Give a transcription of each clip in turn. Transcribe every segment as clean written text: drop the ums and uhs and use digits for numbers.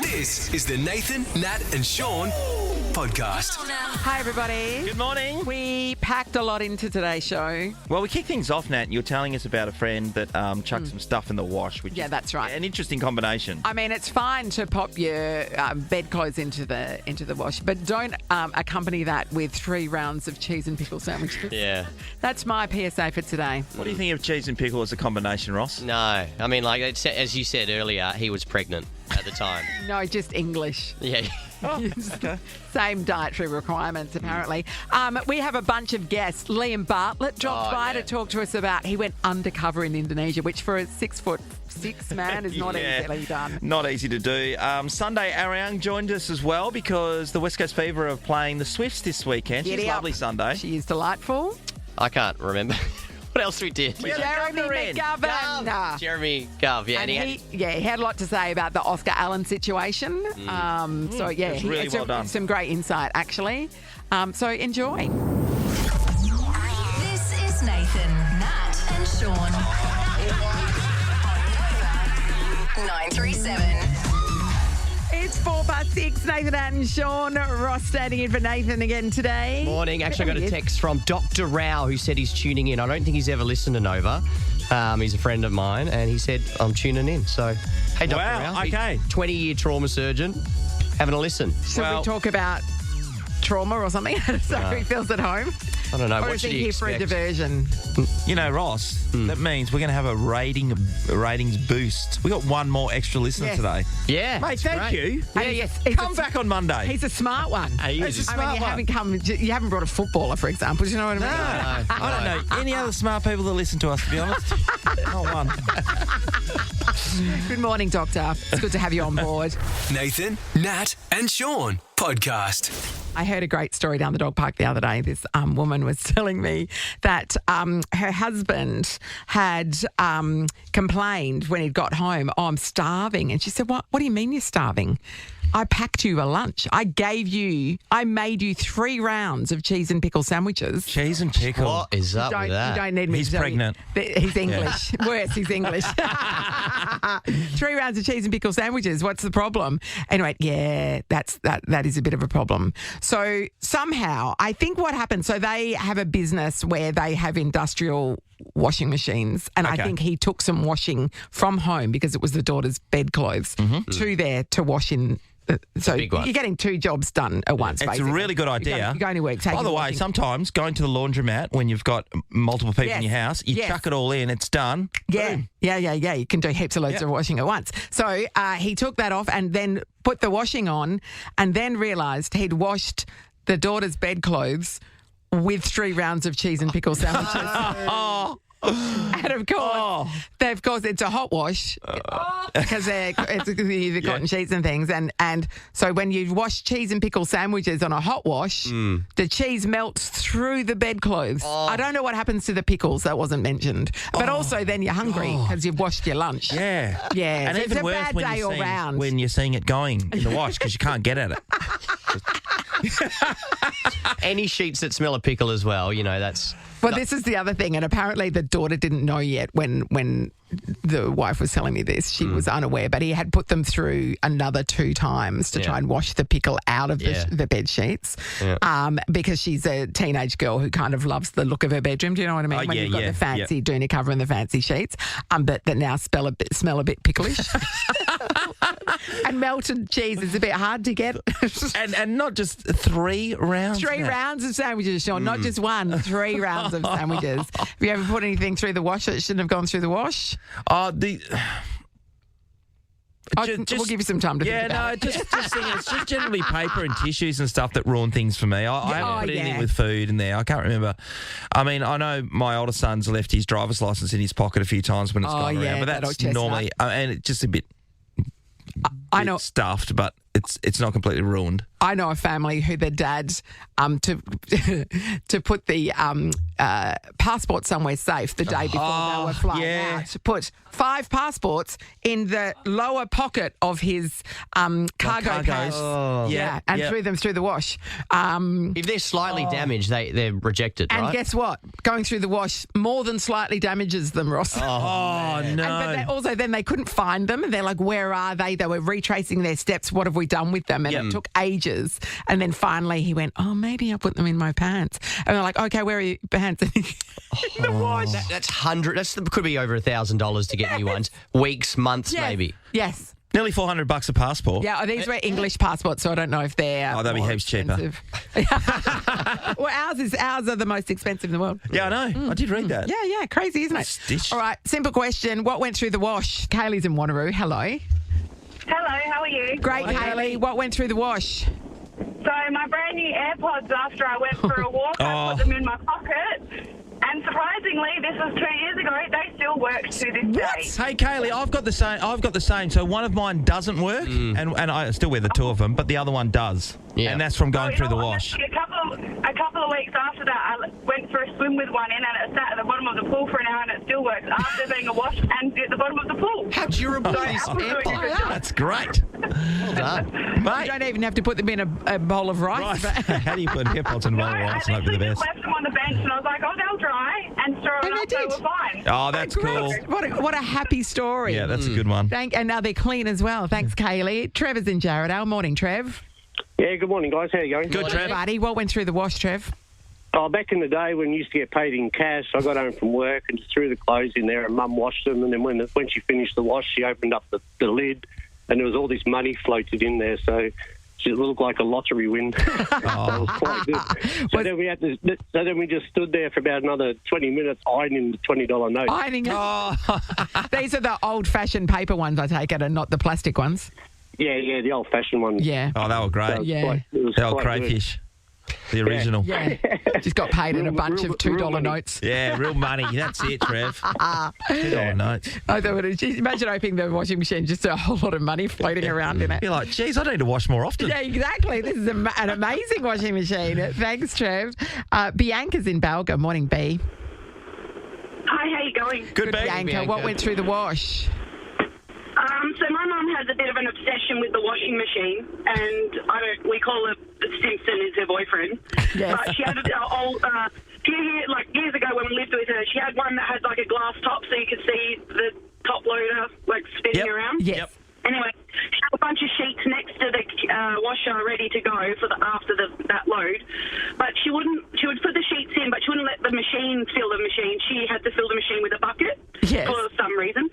This is the Nathan, Nat and Sean podcast. Hi, everybody. Good morning. We packed a lot into today's show. Well, we kick things off, Nat. You're telling us about a friend that chucked some stuff in the wash. Which Yeah, is that's right. an interesting combination. I mean, it's fine to pop your bedclothes into the wash, but don't accompany that with 3 rounds of cheese and pickle sandwiches. Yeah. That's my PSA for today. What do you think of cheese and pickle as a combination, Ross? No. I mean, like, as you said earlier, he was pregnant at the time. No, just English. Yeah. Okay. Same dietary requirements, apparently. We have a bunch of guests. Liam Bartlett dropped by to talk to us about, he went undercover in Indonesia, which for a 6'6" man is not Yeah. easily done. Not easy to do. Sunday, Ariang joined us as well because the West Coast Fever are playing the Swifts this weekend. She's Giddy up. lovely Sunday. She is delightful. I can't remember. What else we did? Yeah. Jeremy Governor in. McGovern. Jeremy Gov. Yeah. And he had a lot to say about the Oscar Allen situation. So, yeah, It's really well done. Some great insight, actually. So, enjoy. This is Nathan, Nat and Sean. 937. It's 6:04. Nathan and Sean. Ross standing in for Nathan again today. Morning. Actually, I got There a he is. text from Dr. Rao who said he's tuning in. I don't think he's ever listened to Nova. He's a friend of mine, and he said, I'm tuning in. So, hey, Dr. Wow, Rao. okay. 20-year trauma surgeon. Having a listen. Should Well- we talk about trauma or something so he feels at home? I don't know. Or What is should he he here for a expect? diversion? You know, Ross, that means we're going to have a ratings boost. We got one more extra listener Yes. today. Yeah. Mate, it's thank great. you. Hey, yes, he's Come back on Monday. He's a smart one. He is He's a a smart I mean, one. you haven't brought a footballer, for example. Do you know what I mean? I don't know any other smart people that listen to us, to be honest. Not one. Good morning, Doctor. It's good to have you on board. Nathan, Nat and Sean podcast. I heard a great story down the dog park the other day. This woman was telling me that her husband had complained when he'd got home, I'm starving. And she said, What do you mean you're starving? I packed you a lunch. I made you 3 rounds of cheese and pickle sandwiches. Cheese and pickle. What is up with You that? don't need me He's to tell you. pregnant. He's English. Worse, he's English. 3 rounds of cheese and pickle sandwiches. What's the problem? Anyway, yeah, that is a bit of a problem. So somehow, I think what happened, so they have a business where they have industrial washing machines, and I Okay. think he took some washing from home because it was the daughter's bedclothes to there to wash in. So big one. you're getting 2 jobs done at once. It's basically. a really good idea. You're going to work. By the way, sometimes going to the laundromat when you've got multiple people in Yes. your house, you Yes. chuck it all in, it's done. Yeah, Boom. yeah. You can do heaps of loads Yep. of washing at once. So he took that off and then put the washing on and then realised he'd washed the daughter's bedclothes with 3 rounds of cheese and pickle sandwiches. And of course, it's a hot wash because it's the cotton sheets and things. And so when you wash cheese and pickle sandwiches on a hot wash, the cheese melts through the bedclothes. I don't know what happens to the pickles. That wasn't mentioned. But also then you're hungry because you've washed your lunch. Yeah. Yeah, And so it's even a worse bad when day all round. when you're seeing it going in the wash because you can't get at it. Any sheets that smell of pickle as well, that's... Well, this is the other thing, and apparently the daughter didn't know yet when the wife was telling me this. She was unaware, but he had put them through another 2 times to try and wash the pickle out of the bed sheets because she's a teenage girl who kind of loves the look of her bedroom. Do you know what I mean? Oh, when yeah, you've got yeah, the fancy doona cover and the fancy sheets, but that now smell a bit picklish. And melted cheese is a bit hard to get. And not just 3 rounds. 3 Nat. rounds of sandwiches, Sean, not just 1, 3 rounds of sandwiches. Have you ever put anything through the wash that shouldn't have gone through the wash? Oh, We'll give you some time to think about it. just thinking, it's just generally paper and tissues and stuff that ruin things for me. I haven't put anything with food in there. I can't remember. I mean, I know my older son's left his driver's license in his pocket a few times when it's gone around, but that old that's chestnut. normally, and it's just a bit I know. stuffed, but it's not completely ruined. I know a family who their dad to put the passport somewhere safe the day before they were flying out, to put 5 passports in the lower pocket of his cargo pants. And threw them through the wash. If they're slightly damaged, they're rejected, and right? guess what? Going through the wash more than slightly damages them, Ross. Oh, no. But also then they couldn't find them. And they're like, where are they? They were retracing their steps. What have we done with them? And it took ages. And then finally he went, maybe I put them in my pants. And they're like, okay, where are your pants? In the wash. That could be over $1,000 to get new ones. Weeks, months, maybe. Yes. Nearly $400 a passport. Yeah, these were English passports, so I don't know if they're that'd be heaps cheaper. Well, ours are the most expensive in the world. Yeah, I know. I did read that. Yeah, crazy, isn't it? Stitch. All right, simple question. What went through the wash? Kaylee's in Wanneroo. Hello. Hello, how are you? Great, Kaylee. What went through the wash? So my brand new AirPods, after I went for a walk, I put them in my pocket. And surprisingly, this was 2 years ago, they still work to this day. Hey, Kaylee, I've got the same. So one of mine doesn't work, and I still wear the 2 of them, but the other one does. Yeah. And that's from going through the wash. A couple of weeks after that, I went for a swim with one in, and it sat at the bottom of the pool for an hour, and it still works after being a wash and at the bottom of the pool. How durable are these AirPods? That's great. Well done. Mate, you don't even have to put them in a bowl of rice. How do you put AirPods in a bowl of rice and hope for the best? I left them on the bench, and I was like, they'll dry, and throw it up, they were fine. Oh, that's cool. What a happy story. Yeah, that's a good one. And now they're clean as well. Thanks, Kaylee. Trevor's in Jarrahdale. Morning, Trev. Yeah, good morning, guys. How you going? Good, Trev. Buddy, what went through the wash, Trev? Oh, back in the day when you used to get paid in cash, I got home from work and just threw the clothes in there, and Mum washed them. And then when she finished the wash, she opened up the lid, and there was all this money floated in there. So it looked like a lottery win. So it was quite good. So then we just stood there for about another 20 minutes ironing the $20 notes. Ironing it. These are the old-fashioned paper ones, I take it, and not the plastic ones. Yeah, the old-fashioned ones. Yeah. Oh, they were great. So Yeah. The old crayfish. The original. Yeah. Just got paid in a bunch of $2 notes. Yeah, real money. That's it, Trev. $2 notes. I thought, imagine opening the washing machine, just a whole lot of money floating around in it. You're like, geez, I need to wash more often. Yeah, exactly. This is an amazing washing machine. Thanks, Trev. Bianca's in Balga. Morning, B. Hi, how you going? Good, B. Bianca, what went through the wash? So my mum has a bit of an obsession with the washing machine, and we call her Simpson is her boyfriend. Yes. But she had an old, years ago when we lived with her, she had one that had like a glass top so you could see the top loader like spinning around. Yes. Yep. Anyway, she had a bunch of sheets next to the washer ready to go after that load. But she would put the sheets in, but she wouldn't let the machine fill the machine. She had to fill the machine with a bucket for some reason.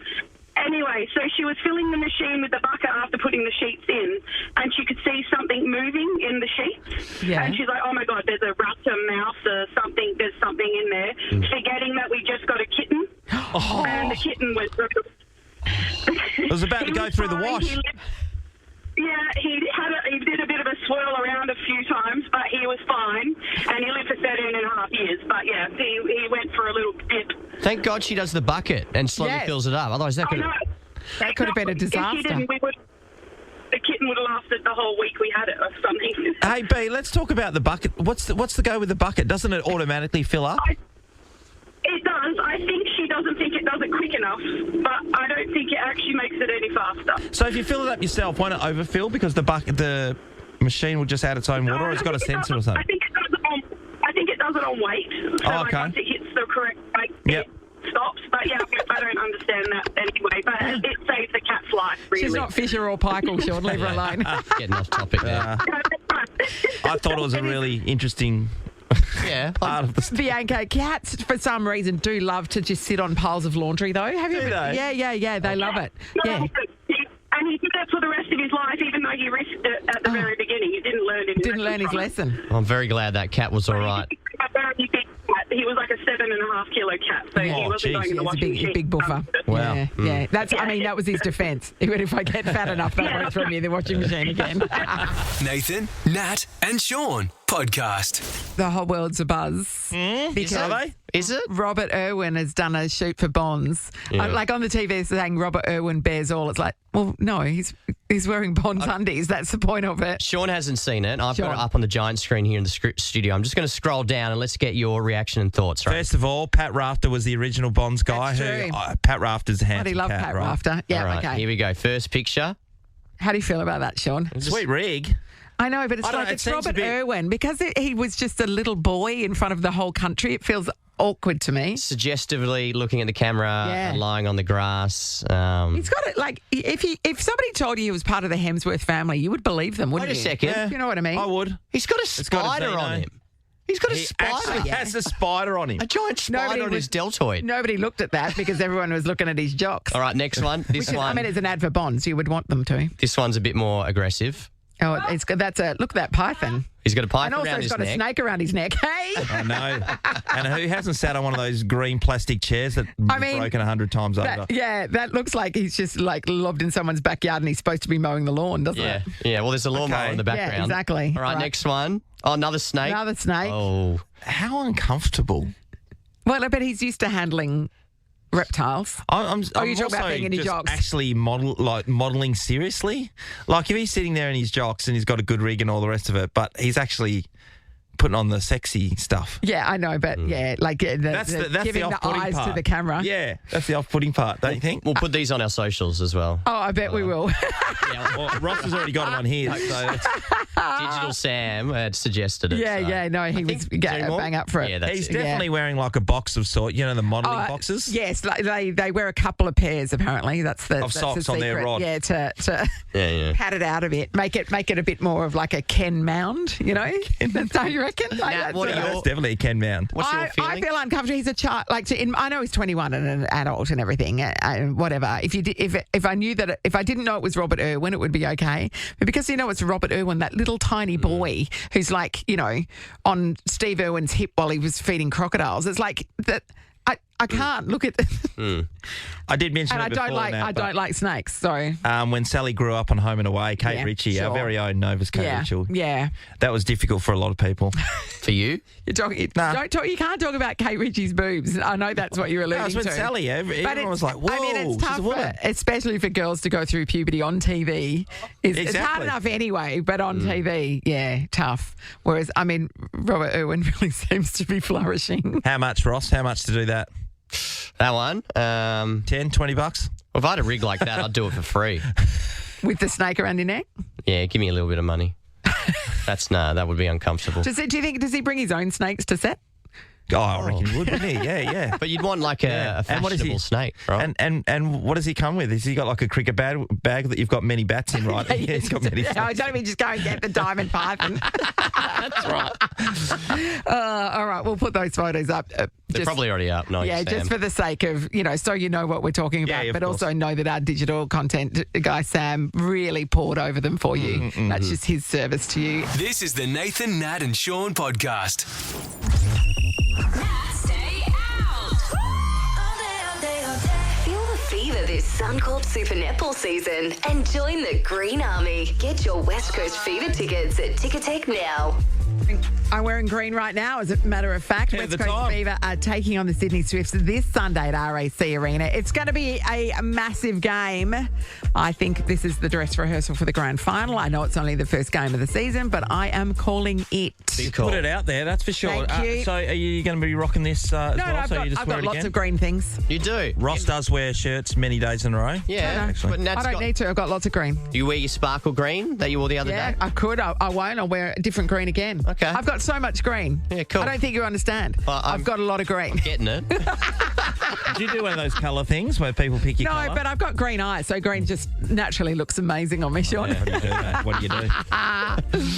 Anyway, so she was filling the machine with the bucket after putting the sheets in, and she could see something moving in the sheets. Yeah. And she's like, oh my God, there's a rat, a mouse, or something, there's something in there. Forgetting that we just got a kitten. And the kitten was... It was about to go through the wash. He did a bit of a swirl around a few times, but he was fine, and he lived for 13 and a half years. But yeah, he went for a little dip. Thank God she does the bucket and slowly fills it up. Otherwise, that could have been a disaster. If she didn't, the kitten would have lasted the whole week we had it or something. Hey, B, let's talk about the bucket. What's the go with the bucket? Doesn't it automatically fill up? It does. I think she doesn't think it does it quick enough, but I don't think it actually makes it any faster. So if you fill it up yourself, won't it overfill because the machine will just add its own water, or it's got a sensor or something? I think it does it on weight. So once it hits the correct weight, it stops. But yeah, I don't understand that anyway. But it saves the cat's life, really. She's not Fisher or Pike, Sean. Leave her alone. Getting off topic there. I thought it was a really interesting... Bianca, cats for some reason do love to just sit on piles of laundry, though. Have you? Yeah. They love it. Yeah. And he did that for the rest of his life, even though he risked it at the very beginning. He didn't learn his lesson. I'm very glad that cat was all right. He was like a 7.5 kilo cat, so he wasn't going in the washing machine. Big buffer. Wow. Yeah. That was his defence. Even if I get fat enough, that won't throw me in the washing machine again. Nathan, Nat, and Sean. podcast. The whole world's abuzz. Because Is it? Robert Irwin has done a shoot for Bonds. Yeah. Like on the TV, it's saying Robert Irwin bears all. It's like, well, no, he's wearing Bonds undies. That's the point of it. Sean hasn't seen it. I've got Sean. it up on the giant screen here in the studio. I'm just going to scroll down and let's get your reaction and thoughts. Right? First of all, Pat Rafter was the original Bonds guy. That's true. Pat Rafter's a handsome Bloody love Pat right? Rafter. Yeah, All right, okay. here we go. First picture. How do you feel about that, Sean? Sweet rig. I know, but it's I don't like know, it's it seems a Robert bit- Irwin. Because he was just a little boy in front of the whole country, it feels awkward to me. Suggestively looking at the camera Yeah. and lying on the grass. He's got it like if somebody told you he was part of the Hemsworth family, you would believe them, wouldn't Wait a you? second. Yeah. You know what I mean? I would. He's got a got a spider Zeno. on him. He's got a He spider. actually has a spider on him. A giant spider Nobody on was- his deltoid. Nobody looked at that because everyone was looking at his jocks. All right, next one. This I one. mean, it's an ad for Bonds. You would want them to. This one's a bit more aggressive. Oh, look at that python. He's got a pipe And also around he's his got neck. a snake around his neck. Hey! I know. And who hasn't sat on one of those green plastic chairs that I mean, broken 100 times over? that looks like he's just like lobbed in someone's backyard and he's supposed to be mowing the lawn, doesn't Yeah, it? yeah. Well, there's a lawnmower Okay. in the background. Yeah, exactly. All right, next one. Oh, another snake. Another snake. Oh, How uncomfortable. Well, I bet he's used to handling reptiles. I'm Oh, you talk also about being in your just jocks. actually modelling seriously. Like if he's sitting there in his jocks and he's got a good rig and all the rest of it, but he's actually putting on the sexy stuff. Yeah, I know, but That's giving the the off-putting eyes part. to the camera. Yeah, that's the off-putting part, don't you think? we'll put these on our socials as well. Oh, I bet we will. Well, Ross has already got them on his, so it's, Digital Sam had suggested it. so. No, he was bang up for it. Yeah, that's he's it. definitely wearing like a box of sort. You know, the modelling Oh, boxes. Yes, like they wear a couple of pairs apparently. That's the Of that's socks the on their secret. rod. Yeah, to Yeah. pat it out a bit, make it a bit more of like a Ken mound. You know, don't you reckon? Like, Nat, what Yeah, are that's your- definitely a Ken Mound. What's your I feeling? feel uncomfortable. He's a child. I know he's 21 and an adult and everything. Whatever. If I knew that, if I didn't know it was Robert Irwin, it would be okay. But because you know it's Robert Irwin, that little tiny boy who's like on Steve Irwin's hip while he was feeding crocodiles, it's like that. I can't look at. I did mention And it I before. don't like Nat, but, like snakes. So when Sally grew up on Home and Away, Kate Yeah, Ritchie, our sure. very own Nova's Kate Ritchie, yeah. that was difficult for a lot of people. For you? You're talking. Nah. Don't talk. You can't talk about Kate Ritchie's boobs. I know that's what you're alluding I was with to. Sally. But Everyone was like, "Whoa, I mean, it's she's tough, a woman." especially for girls to go through puberty on TV. It's hard Exactly. enough anyway, but on TV, yeah, tough. Whereas, I mean, Robert Irwin really seems to be flourishing. How much, Ross? How much to do that? That one? 10, $20? Well, if I had a rig like that, I'd do it for free. With the snake around your neck? Yeah, give me a little bit of money. That would be uncomfortable. Do you think, does he bring his own snakes to set? Oh, I reckon he would, wouldn't he? Yeah. But you'd want like Yeah. a And what is he- fashionable snake, right? And what does he come with? Has he got like a cricket bag that you've got many bats in, right? Yeah, he's got many. I don't mean just go and get the diamond python. That's right. All right, we'll put those photos up. They're probably already up. No, Yeah, just for the sake of, so you know what we're talking about, Yeah, of but course. also know that our digital content guy, Sam, really poured over them for you. That's just his service to you. This is the Nathan, Nat, and Sean podcast. Stay out. Feel the fever this Suncorp Super Netball season and join the Green Army. Get your West Coast Fever tickets at Ticketek now. I'm wearing green right now, as a matter of fact. Yeah, West the Coast time. Fever are taking on the Sydney Swifts this Sunday at RAC Arena. It's going to be a massive game. I think this is the dress rehearsal for the grand final. I know it's only the first game of the season, but I am calling it. Put it out there, that's for sure. Thank you. So are you going to be rocking this as No, well? So you just I've wear got it lots again? of green things. You do. Ross does wear shirts many days in a row. Yeah. Excellent. But Nat's I don't need to. I've got lots of green. Do you wear your sparkle green that you wore the other Yeah, day? I could. I won't. I'll wear a different green again. Okay. I've got so much green. Yeah, cool. I don't think you understand. Well, I've got a lot of green. Getting it. Do you do one of those colour things where people pick your No, colour? but I've got green eyes, so green just naturally looks amazing on me, Sean. Yeah, how do you do that? What do you do?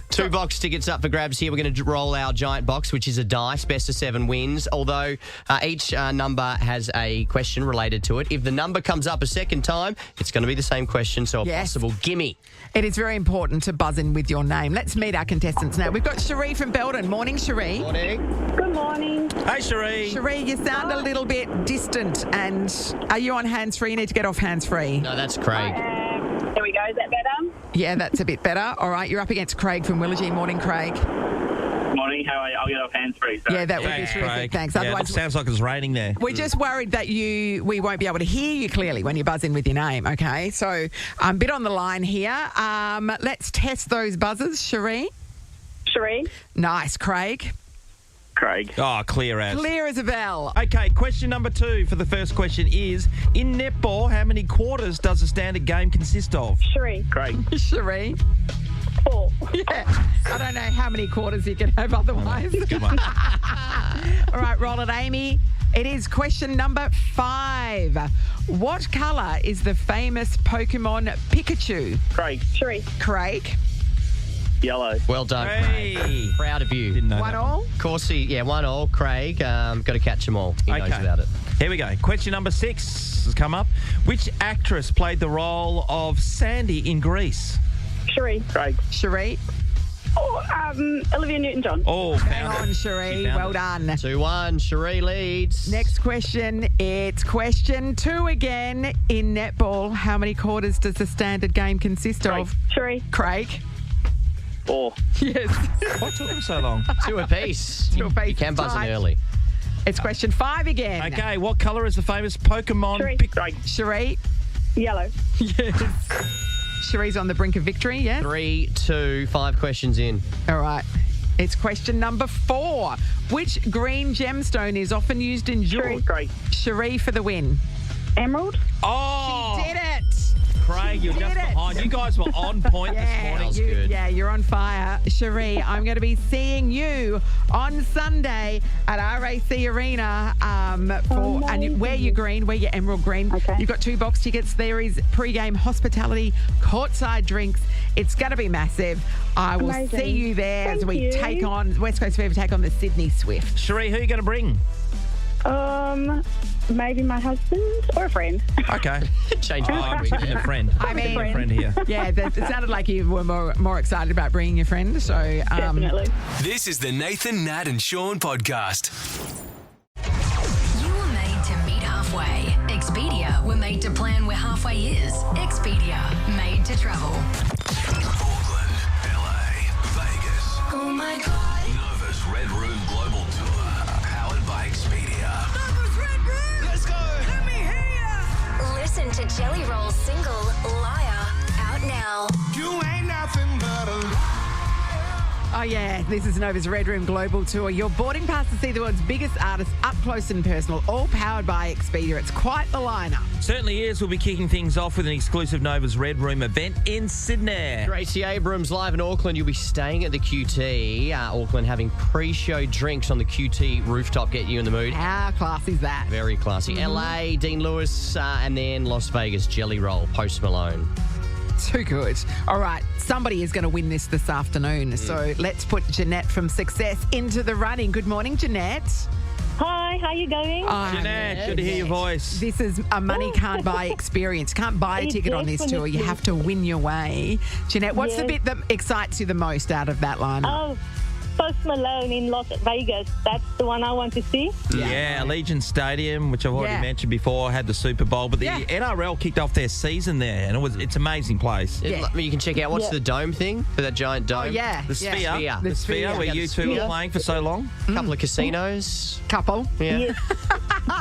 2 box tickets up for grabs here. We're going to roll our giant box, which is a dice, best of 7 wins. Although each number has a question related to it. If the number comes up a second time, it's going to be the same question. So a Yes. possible gimme. It is very important to buzz in with your name. Let's meet our contestants now. We've got Cherie from Belden. Morning, Cherie. Good morning. Hey, Cherie. Cherie, you sound a little bit distant. And are you on hands-free? You need to get off hands-free. No, that's Craig. There we go. Is that better? Yeah, that's a bit better. All right, you're up against Craig from Willagee. Morning, Craig. Morning, how are you? I'll get off hands-free. So. Yeah, that would be terrific. Craig. Thanks. Yeah, Otherwise, it sounds like it's raining there. we're just worried that we won't be able to hear you clearly when you buzz in with your name, okay? So a bit on the line here. Let's test those buzzers. Cherie? Cherie? Nice. Craig? Craig. Oh, clear as. Clear as a bell. Okay, question number 2 for the first question is, in netball, how many quarters does a standard game consist of? Cherie? Craig. Cherie? 4. Yeah. I don't know how many quarters you can have otherwise. Good one. All right, roll it, Amy. It is question number 5. What colour is the famous Pokemon Pikachu? Craig. Cherie? Craig? Yellow. Well done, Hey. Craig. Proud of you. Didn't know 1 that all? Coursey, 1 all. Craig, got to catch them all. He knows Okay. about it. Here we go. Question number 6 has come up. Which actress played the role of Sandy in Grease? Cherie? Craig. Cherie? Olivia Newton-John. Oh, Hang found on, it. Cherie. She found Well it. done. 2-1. Cherie leads. Next question. It's question 2 again. In netball, how many quarters does the standard game consist of? Cherie? Craig? 4. Yes. What took him so long? 2 apiece. Two apiece. You can buzz in Tight. early. It's question 5 again. Okay, what colour is the famous Pokemon? Cherie. Craig. Cherie? Yellow. Yes. Cherie's on the brink of victory, yeah? 3, 2, 5 questions in. All right. It's question number 4. Which green gemstone is often used in jewelry? Craig. Cherie for the win. Emerald? Oh, Did it. Craig, you're just Did it. behind. You guys were on point this Yeah, morning. good. you're on fire. Cherie, I'm going to be seeing you on Sunday at RAC Arena and wear your green, wear your emerald green. Okay. You've got 2 box tickets. There is pre-game hospitality, courtside drinks. It's going to be massive. I will Amazing. see you there as Thank we you. take on West Coast Fever, take on the Sydney Swift. Cherie, who are you going to bring? Maybe my husband or a friend. Okay. Change Oh, I'm tipping a friend. I mean, a friend here. Yeah, it sounded like you were more excited about bringing your friend. So Definitely. This is the Nathan, Nat, and Sean podcast. You were made to meet halfway. Expedia were made to plan where halfway is. Expedia, made to travel. Auckland, LA, Vegas. Oh my God. Nova's Red Room Global Tour. Powered by Expedia. Nova's Red Room. Let's go. Let me hear ya. Listen to Jelly Roll's single, Liar, out now. You ain't nothing but a Oh, yeah. This is Nova's Red Room Global Tour. Your boarding pass to see the world's biggest artists up close and personal, all powered by Expedia. It's quite the lineup. Certainly is. We'll be kicking things off with an exclusive Nova's Red Room event in Sydney. Gracie Abrams live in Auckland. You'll be staying at the QT. Auckland having pre-show drinks on the QT rooftop. Get you in the mood. How class is that? Very classy. LA, Dean Lewis, and then Las Vegas, Jelly Roll, Post Malone. Too good. All right. Somebody is going to win this afternoon. So let's put Jeanette from Success into the running. Good morning, Jeanette. Hi, how you going? Jeanette, good to hear your voice. This is a money can't buy experience. You can't buy a ticket on this tour. You have to win your way. Jeanette, what's the Yes. bit that excites you the most out of that lineup? Oh, Post Malone in Las Vegas. That's the one I want to see. Yeah, Allegiant Stadium, which I've already Yeah. mentioned before, had the Super Bowl, but the Yeah. NRL kicked off their season there, and it's an amazing place. Yeah. You can check out what's the dome thing for that giant dome. Oh, yeah. The yeah. Sphere, The the Sphere, Sphere. where Yeah, you the two were Sphere. playing for so long. A couple of casinos. Couple. Yeah. Yes.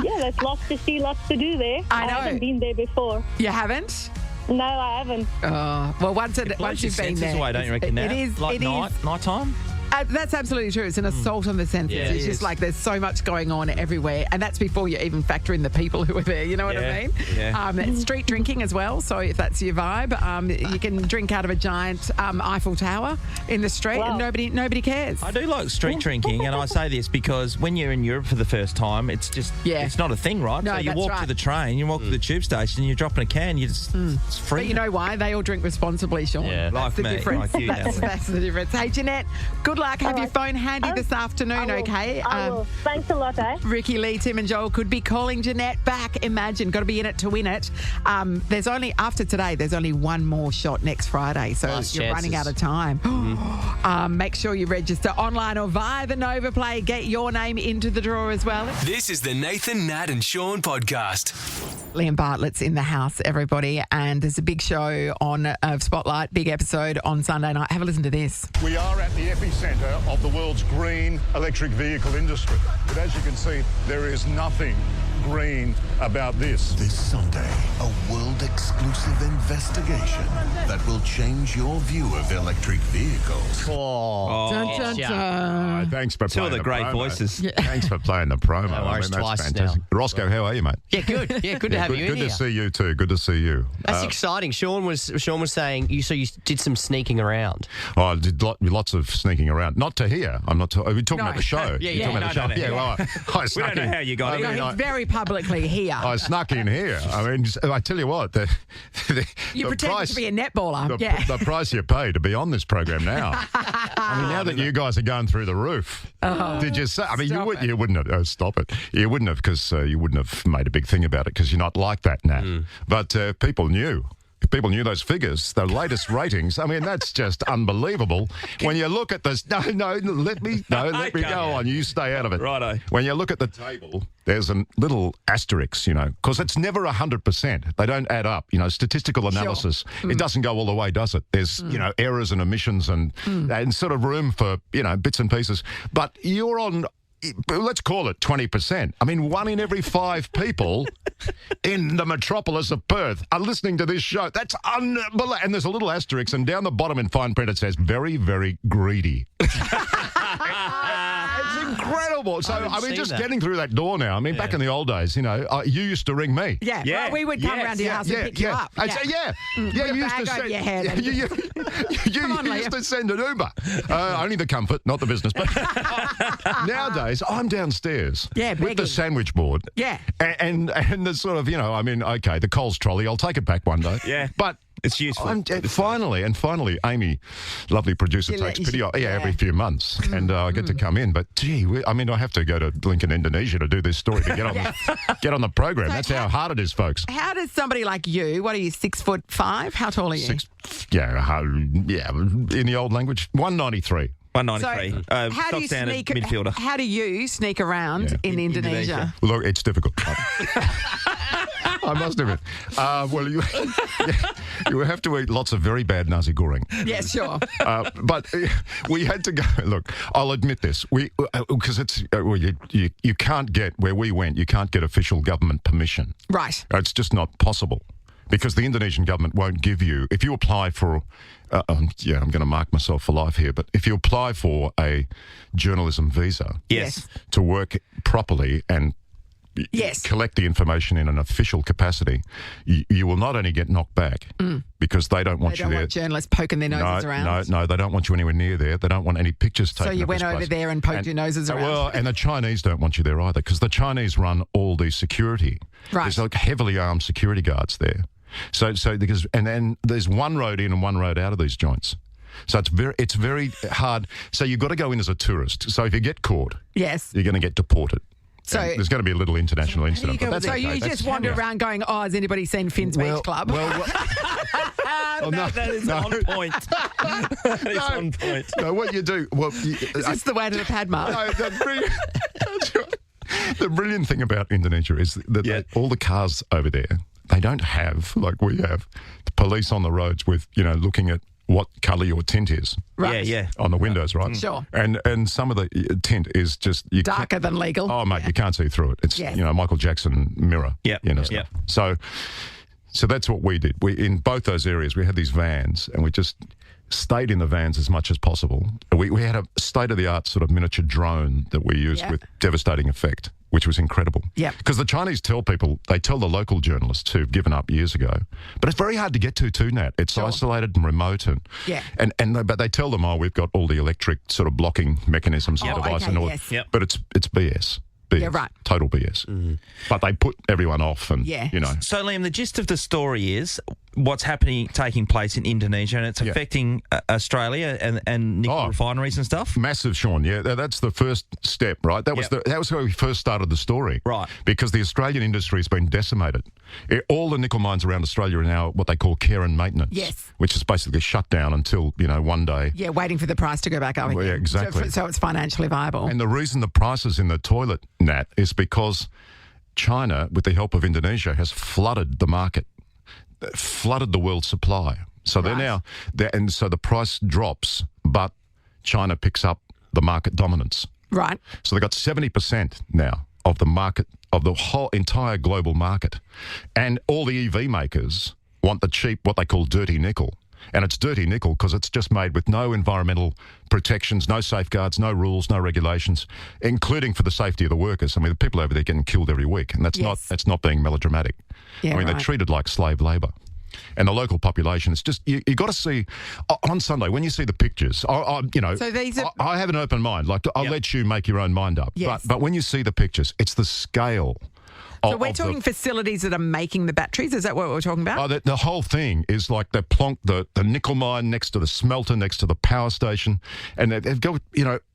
Yeah, there's lots to see, lots to do there. I know. haven't been there before. You haven't? No, I haven't. Well, once Blows your you've been senses there, away, don't you reckon? it Nat? is. Like it night time. That's absolutely true. It's an assault on the senses. Yeah, it's it just is. like there's so much going on everywhere, and that's before you even factor in the people who are there. You know what I Yeah, mean? yeah. It's street drinking as well. So if that's your vibe, you can drink out of a giant Eiffel Tower in the street, and Wow. nobody cares. I do like street drinking, and I say this because when you're in Europe for the first time, it's just it's not a thing, right? No, so you that's walk right. to the train, you walk to the tube station, you're dropping a can, it's free. But you know why? They all drink responsibly, Sean. Yeah. That's Like the me, difference. like you, that's Natalie. the difference. Hey, Jeanette, good luck. Have your right. phone handy this afternoon, I will. okay? I will. Thanks a lot, eh? Ricky, Lee, Tim and Joel could be calling Jeanette back. Imagine, got to be in it to win it. After today, there's only one more shot next Friday, so Last you're running out chances. of time. Make sure you register online or via the Nova Play. Get your name into the draw as well. This is the Nathan, Nat, and Sean podcast. Liam Bartlett's in the house, everybody, and there's a big show on Spotlight, big episode on Sunday night. Have a listen to this. We are at the epicentre of the world's green electric vehicle industry. But as you can see, there is nothing green about this. This Sunday, a world-exclusive investigation that will change your view of electric vehicles. Dun, dun, dun. Thanks for Two playing of the great promo. voice. Thanks for playing the promo. No worries, that's twice fantastic. Roscoe, how are you, mate? Yeah, good. Yeah, good to have you in Good here. to see you too. Good to see you. That's exciting. Sean was saying you did some sneaking around. Oh, I did lots of sneaking around. Not to here. I'm not. Are we talking about the show? Yeah, You're talking about the show. no. Yeah, well, I We snuck don't know in. how you got No, in. he's very publicly here. I snuck in here. I mean, I tell you what, You the pretended price, to be a netballer. the price you pay to be on this program now. I mean, now that you guys are going through the roof, did you say? I mean, you wouldn't have. Oh, stop it! You wouldn't have because you wouldn't have made a big thing about it because you're not like that, Nat. But people knew. If people knew those figures, the latest ratings. I mean, that's just unbelievable. When you look at this, let me go on. You stay out of it. Righto. When you look at the table, there's a little asterisk, because it's never 100%. They don't add up. Statistical analysis. It doesn't go all the way, does it? There's errors and omissions and sort of room for bits and pieces. But you're on. Let's call it 20%. I mean, 1 in every 5 people in the metropolis of Perth are listening to this show. That's unbelievable. And there's a little asterisk, and down the bottom in fine print it says, very, very greedy. It's incredible. So, I mean, just getting through that door now. I mean, back in the old days, you used to ring me. Yeah, Yeah. well, we would come around to your house and pick you up. I'd say, Put you a used bag to over send, your head and- you Come on, used Liam. to send an Uber. Only the comfort, not the business. But nowadays, I'm downstairs with the begging. sandwich board. Yeah. And the sort of, okay, the Coles trolley, I'll take it back one day. Yeah. But It's useful. Finally, Amy, lovely producer, takes pity off. Every few months. And I get to come in. But, gee, I have to go to Lincoln, Indonesia to do this story to get on the program. That's how hard it is, folks. How does somebody like you, what are you, 6'5"? How tall are you? In the old language, 193. 193. How do Stock you standard sneak? midfielder. How do you sneak around in Indonesia? Well, look, it's difficult. I must admit. Well, you have to eat lots of very bad nasi goreng. Yeah, sure. But we had to go. Look, I'll admit this. Because you can't get where we went. You can't get official government permission. Right. It's just not possible. Because the Indonesian government won't give you, if you apply for, I'm going to mark myself for life here, but if you apply for a journalism visa Yes. to work properly and collect the information in an official capacity, you will not only get knocked back because they don't want They you don't there. want journalists poking their noses around. No, they don't want you anywhere near there. They don't want any pictures taken. So you of went this over place. there and poked your noses around. Well, and the Chinese don't want you there either because the Chinese run all the security. Right. There's like heavily armed security guards there. So because and then there's one road in and one road out of these joints. So it's very hard. So you've got to go in as a tourist. So if you get caught, Yes. you're going to get deported. So And there's going to be a little international incident. But that's So okay. you That's- just wander around going, has anybody seen Finn's Beach Club? That is on point. That is on point. No, what you do? Well, Is this the way to the Padma? No, the brilliant thing about Indonesia is that all the cars over there, they don't have, like we have, the police on the roads with, looking at what colour your tint is. Right. Yeah. On the windows, right? Sure. And some of the tint is just... Darker than legal. Oh, mate, you can't see through it. It's, Yes. Michael Jackson mirror. Yep. Stuff. Yep. So that's what we did. In both those areas, we had these vans and we just stayed in the vans as much as possible. We had a state-of-the-art sort of miniature drone that we used with devastating effect, which was incredible. Yeah. Because the Chinese tell the local journalists who've given up years ago, but it's very hard to get to too, Nat. It's isolated and remote but they tell them, we've got all the electric sort of blocking mechanisms and device and all. yes. Yep. But it's BS. Yeah, right. Total BS. But they put everyone off and, So, Liam, the gist of the story is what's taking place in Indonesia, and it's affecting Australia and nickel refineries and stuff. Massive, Sean. Yeah, that's the first step, right? That was that was where we first started the story, right? Because the Australian industry has been decimated. All the nickel mines around Australia are now what they call care and maintenance. Yes. Which is basically shut down until one day. Yeah, waiting for the price to go back up again. Yeah, exactly. So it's financially viable. And the reason the price is in the toilet, Nat, is because China, with the help of Indonesia, has flooded the market, flooded the world supply. So so the price drops, but China picks up the market dominance. Right. So they've got 70% now of the market, of the whole entire global market. And all the EV makers want the cheap, what they call dirty nickel. And it's dirty nickel because it's just made with no environmental protections, no safeguards, no rules, no regulations, including for the safety of the workers. I mean, the people over there getting killed every week, and that's not being melodramatic. Yeah, I mean, they're treated like slave labour. And the local population, it's just, you got to see, on Sunday, when you see the pictures, So these are... I have an open mind. Like, I'll let you make your own mind up. Yes. But when you see the pictures, it's the scale. So we're talking facilities that are making the batteries? Is that what we're talking about? The whole thing is like they plonk the nickel mine next to the smelter, next to the power station. And they've got,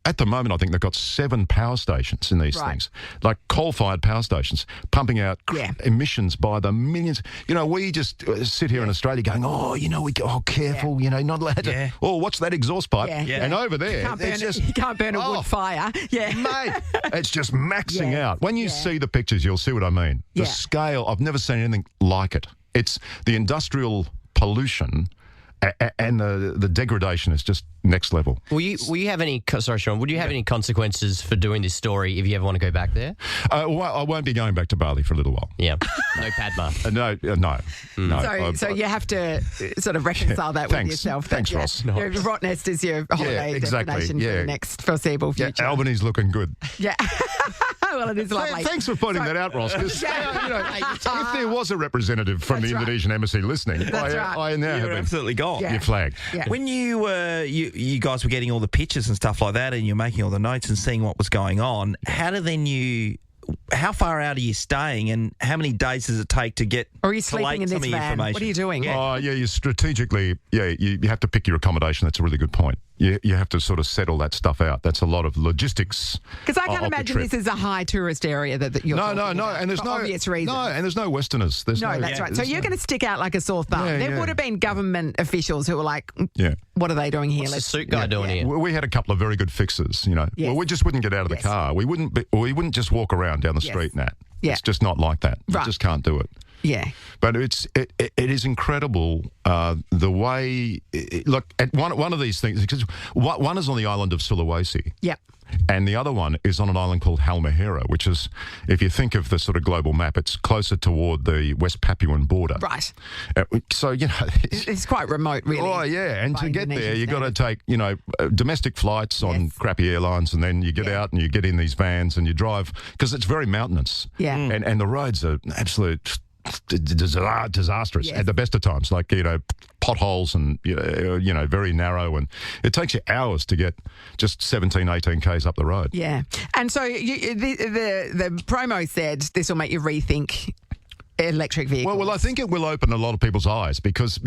at the moment, I think they've got 7 power stations in these things, like coal-fired power stations, pumping out emissions by the millions. We just sit here in Australia going, careful, not allowed to. Oh, what's that exhaust pipe? Yeah. And over there, you can't burn a wood fire. Yeah. Mate, it's just maxing out. When you see the pictures, you'll see what I mean. The scale, I've never seen anything like it. It's the industrial pollution and the degradation is just next level. Will you have any? Sorry, Sean. Would you have any consequences for doing this story if you ever want to go back there? Well, I won't be going back to Bali for a little while. Yeah, no Padma. No. So you have to sort of reconcile that with yourself. Thanks, Ross. Your Rottnest is your holiday destination for the next foreseeable future. Yeah, Albany's looking good. Yeah. Well, it is lovely. Thanks for pointing that out, Ross. Because if there was a representative from the Indonesian embassy listening, I now have absolutely gone. You're flagged. Yeah. When you guys were getting all the pictures and stuff like that, and you're making all the notes and seeing what was going on, how far out are you staying, and how many days does it take to get? Or are you sleeping in this van? What are you doing? You strategically, you have to pick your accommodation. That's a really good point. You have to sort of set all that stuff out. That's a lot of logistics. Because I can't imagine this is a high tourist area that you're talking about, and there's for obvious reasons. No, and there's no Westerners. That's right. So you're going to stick out like a sore thumb. There would have been government officials who were like, what are they doing here? What's the suit guy doing here? We had a couple of very good fixes, Yes. Well, we just wouldn't get out of the car. We wouldn't just walk around down the street, Nat. Yeah. It's just not like that. Right. You just can't do it. Yeah. But it is incredible the way... look, at one of these things... Because one is on the island of Sulawesi. Yep. And the other one is on an island called Halmahera, which is, if you think of the sort of global map, it's closer toward the West Papuan border. Right. So, it's quite remote, really. Oh, yeah. And to get there, you've got to take, domestic flights on crappy airlines, and then you get out and you get in these vans and you drive, because it's very mountainous. Yeah. And the roads are absolute... disastrous at the best of times, like potholes and very narrow, and it takes you hours to get just 18 k's up the road. Yeah. And so the promo said this will make you rethink electric vehicles. Well, I think it will open a lot of people's eyes because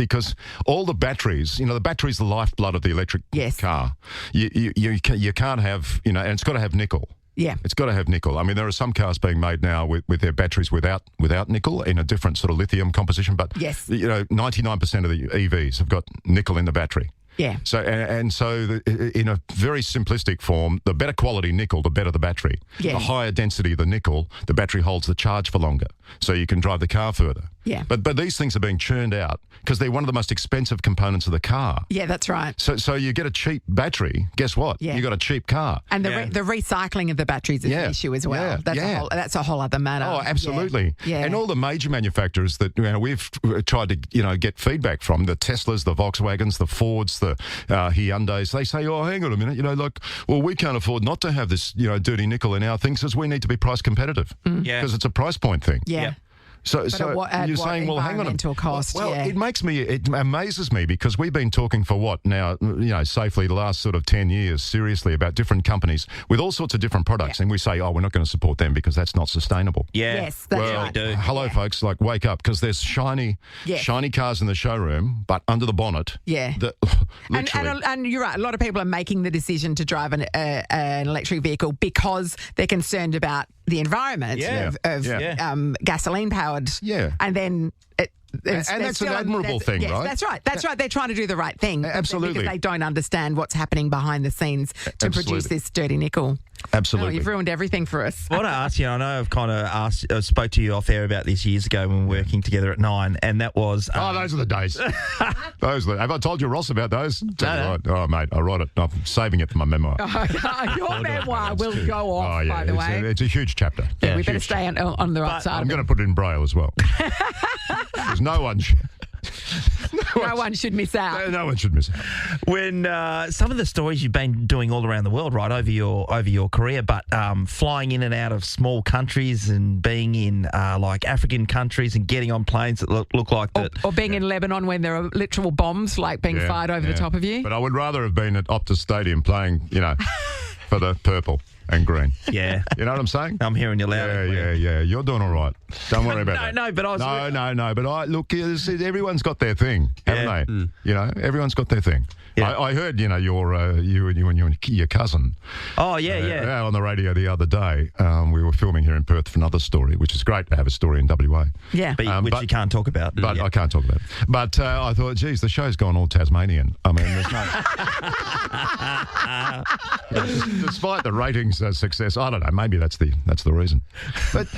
all the batteries, the battery's the lifeblood of the electric car. You can't have, and it's got to have nickel. Yeah. It's got to have nickel. I mean, there are some cars being made now with their batteries without nickel in a different sort of lithium composition, but 99% of the EVs have got nickel in the battery. Yeah. So in a very simplistic form, the better quality nickel, the better the battery. Yeah. The higher density of the nickel, the battery holds the charge for longer, so you can drive the car further. Yeah. But these things are being churned out because they're one of the most expensive components of the car. Yeah, that's right. So you get a cheap battery, guess what? Yeah. You got a cheap car. And the recycling of the batteries is an issue as well. That's a whole other matter. Oh, absolutely. Yeah. And all the major manufacturers that we've tried to get feedback from, the Teslas, the Volkswagens, the Fords, the Hyundais, they say, oh, hang on a minute, we can't afford not to have this dirty nickel in our things, because we need to be price competitive because it's a price point thing. Yeah. So you're saying, well, hang on. Cost, well, it amazes me because we've been talking for what now, safely the last sort of 10 years, seriously, about different companies with all sorts of different products. And we say, we're not going to support them because that's not sustainable. Yeah. Yes, that's right. We do. Hello, folks, wake up, because there's shiny cars in the showroom, but under the bonnet. Yeah. And you're right. A lot of people are making the decision to drive an electric vehicle because they're concerned about the environment of gasoline-powered. Yeah. And then... that's an admirable thing, right? That's right. That's right. They're trying to do the right thing. Absolutely. Because they don't understand what's happening behind the scenes to produce this dirty nickel. Absolutely. Oh, you've ruined everything for us. I want to ask you, I know I've kind of spoke to you off air about this years ago when we were working together at 9, and that was... those are the days. Have I told you, Ross, about those? No. Oh, mate, I write it. I'm saving it for my memoir. Your memoir will go off, by the way. It's a huge chapter. Yeah, we better stay on the right side. I'm going to put it in Braille as well. Because no one should miss out. No one should miss out. When some of the stories you've been doing all around the world, right, over your career, but flying in and out of small countries and being in like African countries and getting on planes that look like that, or being in Lebanon when there are literal bombs like being fired over the top of you. But I would rather have been at Optus Stadium playing, for the purple and green. Yeah. You know what I'm saying? I'm hearing you loud. Yeah. You're doing all right. Don't worry about that. No, but I was... No. But look, everyone's got their thing, haven't they? Everyone's got their thing. Yeah. I heard, you and your cousin. Oh, yeah. On the radio the other day. We were filming here in Perth for another story, which is great to have a story in WA. Yeah. Which you can't talk about. But I can't talk about it. But I thought, geez, the show's gone all Tasmanian. I mean, there's no... Despite the ratings success, I don't know, maybe that's the reason. But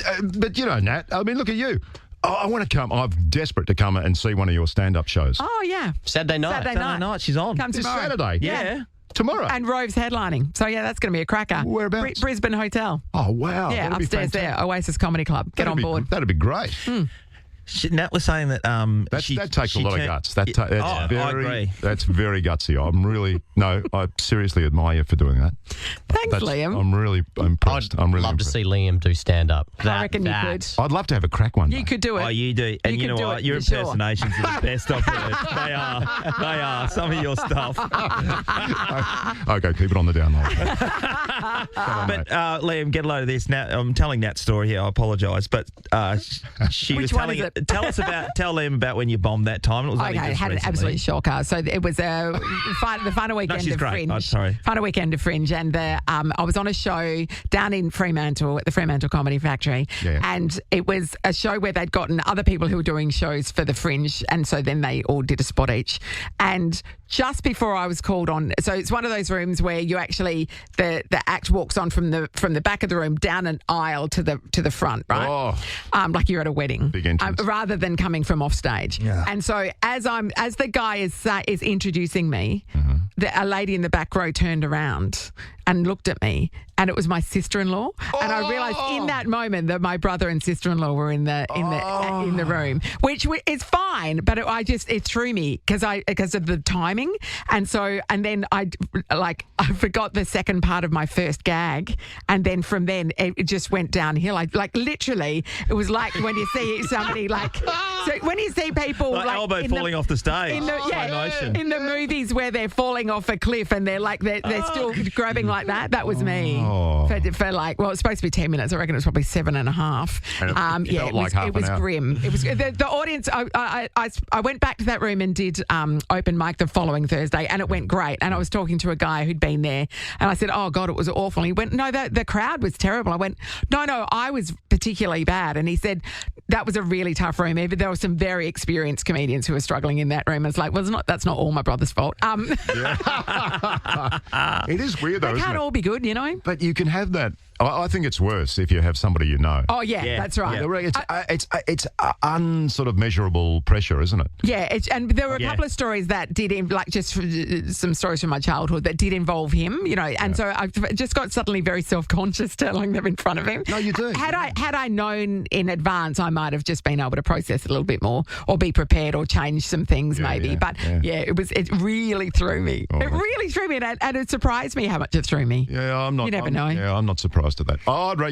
Nat, I mean, look at you. I want to come. I'm desperate to come and see one of your stand-up shows. Oh, yeah. Saturday night. Saturday night, she's on. Come This tomorrow. Saturday? Yeah. Tomorrow? And Rove's headlining. So, yeah, that's going to be a cracker. Whereabouts? Brisbane Hotel. Oh, wow. Yeah, That'd be upstairs there. Oasis Comedy Club. Get on board. That'd be great. Nat was saying that that takes a lot of guts. I agree. That's very gutsy. I seriously admire you for doing that. Thanks, Liam. I'm really impressed. I'd love to see Liam do stand-up. I reckon you could. I'd love to have a crack one day. You could do it. Oh, you do. And you know what? Your impersonations are the best I've heard. They are. Some of your stuff. Okay, keep it on the down low. But Liam, get a load of this. Nat, I'm telling Nat's story here. I apologise, but she was telling it. Tell Liam about when you bombed that time. It was only just had an absolute shocker. So it was the final weekend of Fringe. Oh, sorry. Final weekend of Fringe, and I was on a show down in Fremantle at the Fremantle Comedy Factory, and it was a show where they'd gotten other people who were doing shows for the Fringe, and so then they all did a spot each. And just before I was called on, so it's one of those rooms where you actually the act walks on from the back of the room down an aisle to the front, right? Oh. Like you're at a wedding, big entrance. rather than coming from off stage. Yeah. And so as the guy is introducing me, a lady in the back row turned around and looked at me, and it was my sister-in-law. And I realised in that moment that my brother and sister-in-law were in the room, which is fine, but it threw me because of the timing. And then I forgot the second part of my first gag, and then from then it just went downhill. Literally, it was like when you see somebody so when you see people like elbow falling off the stage in the movies where they're falling off a cliff and they're still grabbing like that. That was me for it's supposed to be 10 minutes. I reckon it was probably 7.5. It was grim. It was the audience. I went back to that room and did open mic the following Thursday, and it went great. And I was talking to a guy who'd been there, and I said, "Oh God, it was awful." And he went, "No, the crowd was terrible." I went, "No, I was particularly bad." And he said, "That was a really tough room. Even there were some very experienced comedians who were struggling in that room." It's like, well, that's not all my brother's fault. It is weird though. They can't all be good, you know. But you can have that. I think it's worse if you have somebody you know. Oh yeah. That's right. Yeah. It's sort of measurable pressure, isn't it? Yeah, and there were a couple of stories that did just some stories from my childhood that did involve him, you know, and so I just got suddenly very self-conscious telling them in front of him. No, you do. Had I known in advance, I might have just been able to process it a little bit more, or be prepared, or change some things maybe. But it really threw me. It really threw me, and it surprised me how much it threw me. Yeah, I'm not. You never know. Yeah, I'm not surprised at that.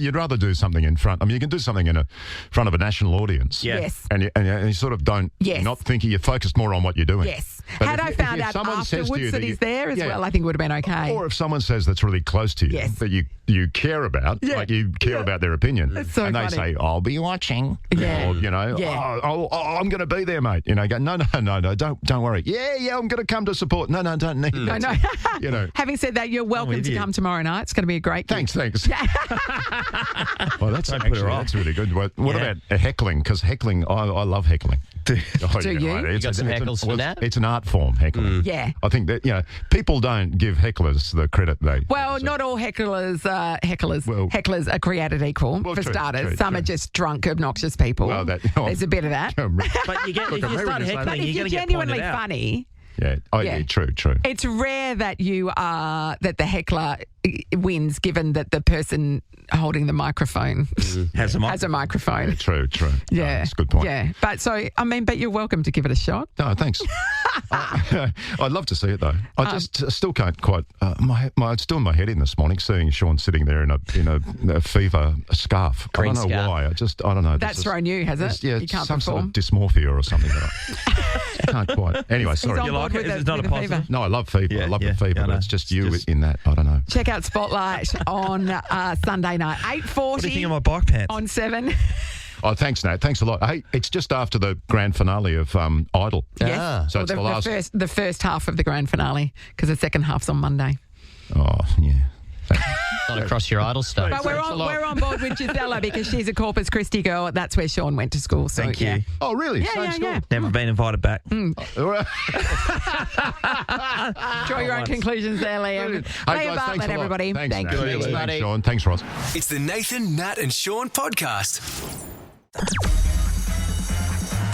You'd rather do something in front. I mean, you can do something in front of a national audience. Yes. And you sort of don't. You're not thinking. You're focused more on what you're doing. Yes. But Had I found out afterwards that he's there as well, I think it would have been okay. Or if someone says that's really close to you, that you care about, like you care about their opinion, that's so and funny. they say, "I'll be watching," or I'm going to be there, mate. You know, go, no, don't worry. Yeah, I'm going to come to support. No, don't need that. No. You know. Having said that, you're welcome to come tomorrow night. It's going to be a great gig. Thanks. Well, that's really good. What about heckling? Because heckling, I love heckling. Do you? You got some heckles for that? It's an art art form, heckling. Yeah. I think that, people don't give hecklers the credit they Well, deserve. not all hecklers are created equal, Well, for true, starters. true, Some true. are just drunk, obnoxious people. Well, There's a bit of that. But if you Look, start I heckling, But you're if going you're to get genuinely pointed out. funny, Yeah, true. it's rare that that the heckler wins, given that the person holding the microphone Has a mic. has a microphone. True. Yeah, That's a good point. Yeah, but you're welcome to give it a shot. No, thanks. I'd love to see it though. I just still can't quite. It's still in my head in this morning, seeing Sean sitting there in a fever scarf. Green I don't know scarf. why. I don't know. That's thrown you, has it? Yeah, You can't some sort of perform. dysmorphia or something. That I can't quite. Anyway, sorry. on You board like it? with It's not a with the fever. positive? No, I love fever. Yeah, I love yeah, the fever, yeah, I but know. it's just It's you just- in that. I don't know. Check out Spotlight on Sunday night, What do you think 8:40 of my bike pants? on 7. Oh, thanks, Nat. Thanks a lot. Hey, it's just after the grand finale of Idol. Yes. So it's the last. the first half of the grand finale, because the second half's on Monday. Oh, yeah. Not across your idol stuff. But we're on board with Gisela because she's a Corpus Christi girl. That's where Sean went to school. So, Thank you. yeah. Oh, really? Yeah, Same yeah, school? yeah. Never been invited back. Draw your own conclusions there, Liam. Hey, Liam guys, thanks Bartlett, a lot. everybody. Thanks, Thank Nat. you. Thanks, buddy. Thanks, Sean. Thanks, Ross. It's the Nathan, Nat, and Sean podcast.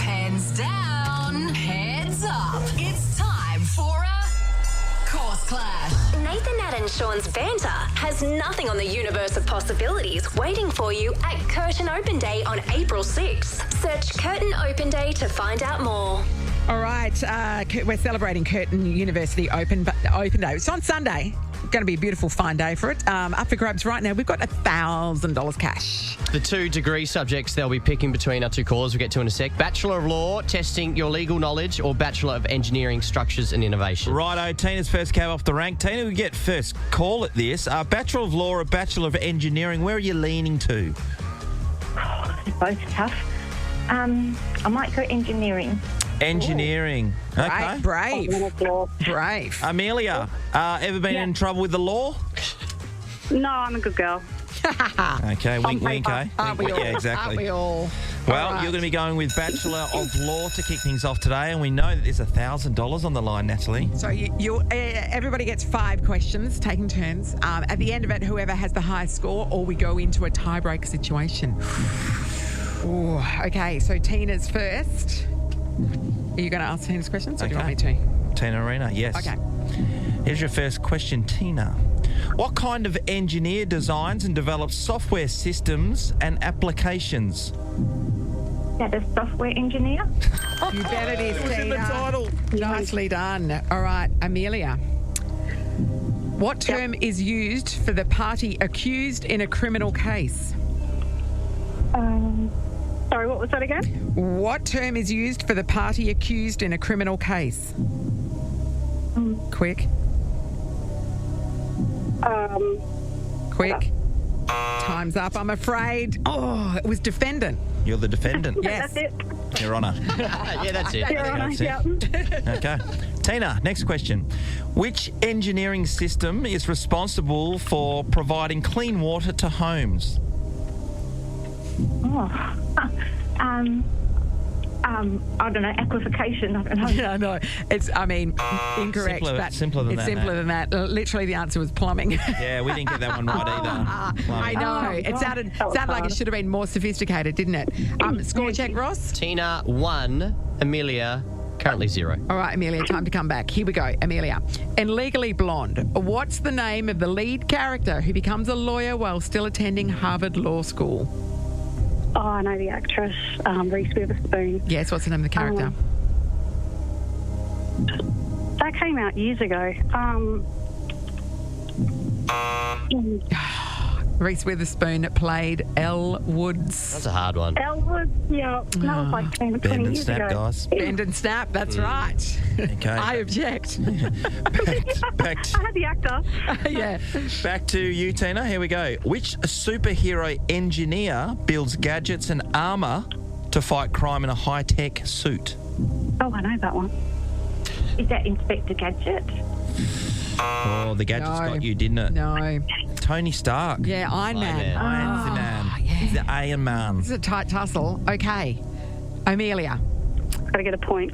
Hands down, heads up. It's time for a course clash. Nathan, Nat and Sean's banter has nothing on the universe of possibilities waiting for you at Curtin Open Day on April 6th. Search Curtin Open Day to find out more. All right, we're celebrating Curtin University Open Day. It's on Sunday. Going to be a beautiful, fine day for it. Up for grabs right now. We've got $1,000 cash. The 2 degree subjects they'll be picking between our 2 callers we'll get to in a sec. Bachelor of Law, testing your legal knowledge, or Bachelor of Engineering, Structures and Innovation. Righto, Tina's first cab off the rank. Tina, we get first call at this. Bachelor of Law or Bachelor of Engineering, where are you leaning to? Both tough. I might go engineering. Engineering. Okay. Brave. Brave. Amelia, ever been in trouble with the law? No, I'm a good girl. Okay, wink, wink, eh? Aren't we Wink, all? yeah, exactly. Aren't we all? Well, All right. you're going to be going with Bachelor of Law to kick things off today, and we know that there's $1,000 on the line, Natalie. So everybody gets 5 questions, taking turns. At the end of it, whoever has the highest score, or we go into a tiebreak situation. Ooh, okay, so Tina's first. Are you going to ask Tina's questions, or do you want me to? Tina Arena, yes. Okay. Here's your first question, Tina. What kind of engineer designs and develops software systems and applications? That is software engineer. You bet it is, It was Tina. in the title. Nicely done. All right, Amelia. What term is used for the party accused in a criminal case? Sorry, what was that again? What term is used for the party accused in a criminal case? Quick. Quick. Time's up, I'm afraid. Oh, it was defendant. You're the defendant. Yes. That's it. Your Honour. Yeah, that's it. Your Honour, That's it. yeah. Okay. Tina, next question. Which engineering system is responsible for providing clean water to homes? I don't know, aquafication, I don't know. Yeah, no, it's, incorrect. Simpler than it's that, simpler than that. Literally, the answer was plumbing. Yeah, we didn't get that one right either. I know. It sounded like it should have been more sophisticated, didn't it? Score check, Ross? Tina 1, Amelia currently 0. All right, Amelia, time to come back. Here we go, Amelia. In Legally Blonde, what's the name of the lead character who becomes a lawyer while still attending Harvard Law School? Oh, I know the actress, Reese Witherspoon. Yes, what's the name of the character? That came out years ago. Reese Witherspoon played Elle Woods. That's a hard one. Elwood, yeah, that was like 20 Bend and years snap, ago. guys. Bend and snap, that's right. Okay. I object. Back I had the actor. Yeah. Back to you, Tina. Here we go. Which superhero engineer builds gadgets and armour to fight crime in a high-tech suit? Oh, I know that one. Is that Inspector Gadget? Oh, the gadgets No. got you, didn't it? No. Tony Stark. Yeah, Iron Man. Iron Man. He's the Iron Man. This is a tight tussle. Okay. Amelia, Got to get a point.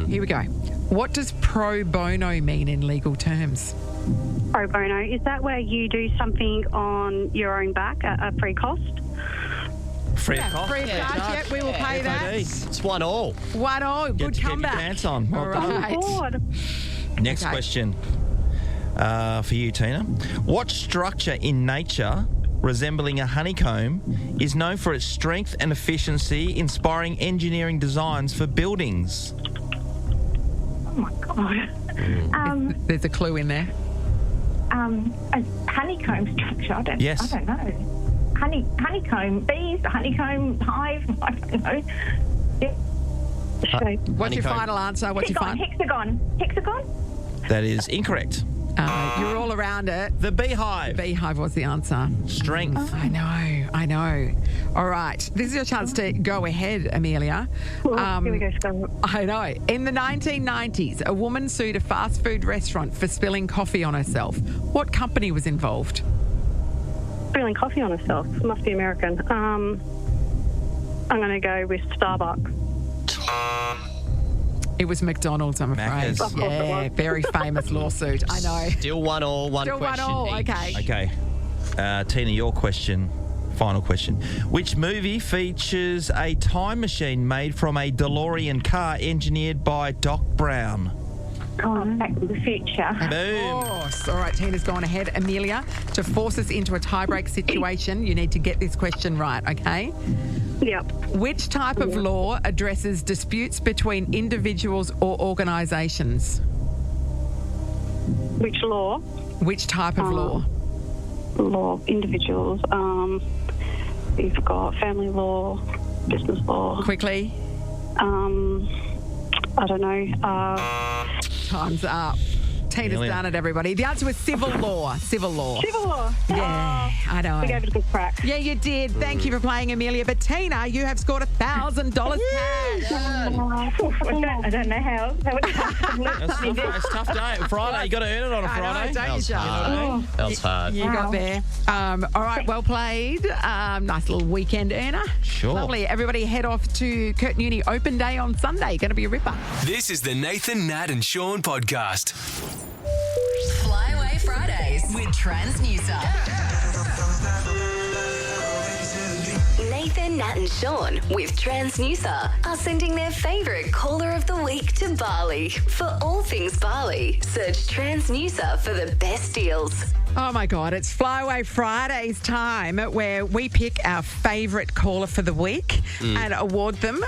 here we go. What does pro bono mean in legal terms? Pro bono, is that where you do something on your own back at a free cost? Free of cost. Free of charge, yep, we will pay that. It's 1-1. 1-1, Get good to keep your comeback. pants on. Well All done. right. Lord. Next Okay. question for you, Tina. What structure in nature resembling a honeycomb is known for its strength and efficiency, inspiring engineering designs for buildings? Oh my God. There's a clue in there. A honeycomb structure. I don't know. Honeycomb bees, honeycomb hive. I don't know. Yeah. Shape. What's your Honeycomb. final answer? What's your Hexagon. Hexagon. That is incorrect. You're all around it. The beehive. Beehive was the answer. Strength. I know. All right. This is your chance to go ahead, Amelia. Here we go, Scarlett. I know. In the 1990s, a woman sued a fast food restaurant for spilling coffee on herself. What company was involved? Spilling coffee on herself. Must be American. I'm going to go with Starbucks. It was McDonald's, I'm afraid. Macca's. Of course it Yeah, was. very famous lawsuit. I know. Still 1-1, one Still question 1-1, each. okay. Okay. Tina, your question. Final question. Which movie features a time machine made from a DeLorean car engineered by Doc Brown? Back to the Future. Boom. Of course. All right, Tina's gone ahead. Amelia, to force us into a tiebreak situation, you need to get this question right, okay? Yep. Which type of law addresses disputes between individuals or organisations? Which law? Which type of law? Law. Individuals. You've got family law, business law. Quickly. I don't know. Time's up. Tina's Amelia. done it, everybody. The answer was civil law. Civil law. Civil law. Yeah, I know. We gave it a good crack. Yeah, you did. Thank you for playing, Amelia. But Tina, you have scored $1,000 cash. I don't know how. It's a tough day. Friday, you got to earn it on a I know, Friday. don't you, That was Sean? hard. That was hard. You got there. All right, well played. Nice little weekend earner. Sure. Lovely. Everybody head off to Curtin Uni Open Day on Sunday. Going to be a ripper. This is the Nathan, Nat, and Sean podcast. Flyaway Fridays with Transmusa. Nathan, Nat and Sean with Transmusa are sending their favourite caller of the week to Bali. For all things Bali, search Transmusa for the best deals. Oh my God, it's Flyaway Fridays time where we pick our favourite caller for the week and award them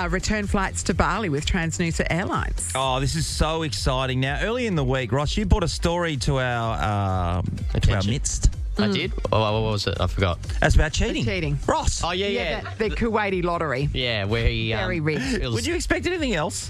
return flights to Bali with Transnusa Airlines. Oh, this is so exciting. Now, early in the week, Ross, you brought a story to our Attention. midst. I did? Oh, what was it? I forgot. That's about cheating. Cheating. Ross. Oh, yeah. The Kuwaiti lottery. Yeah, where he... Very rich. it was- Would you expect anything else?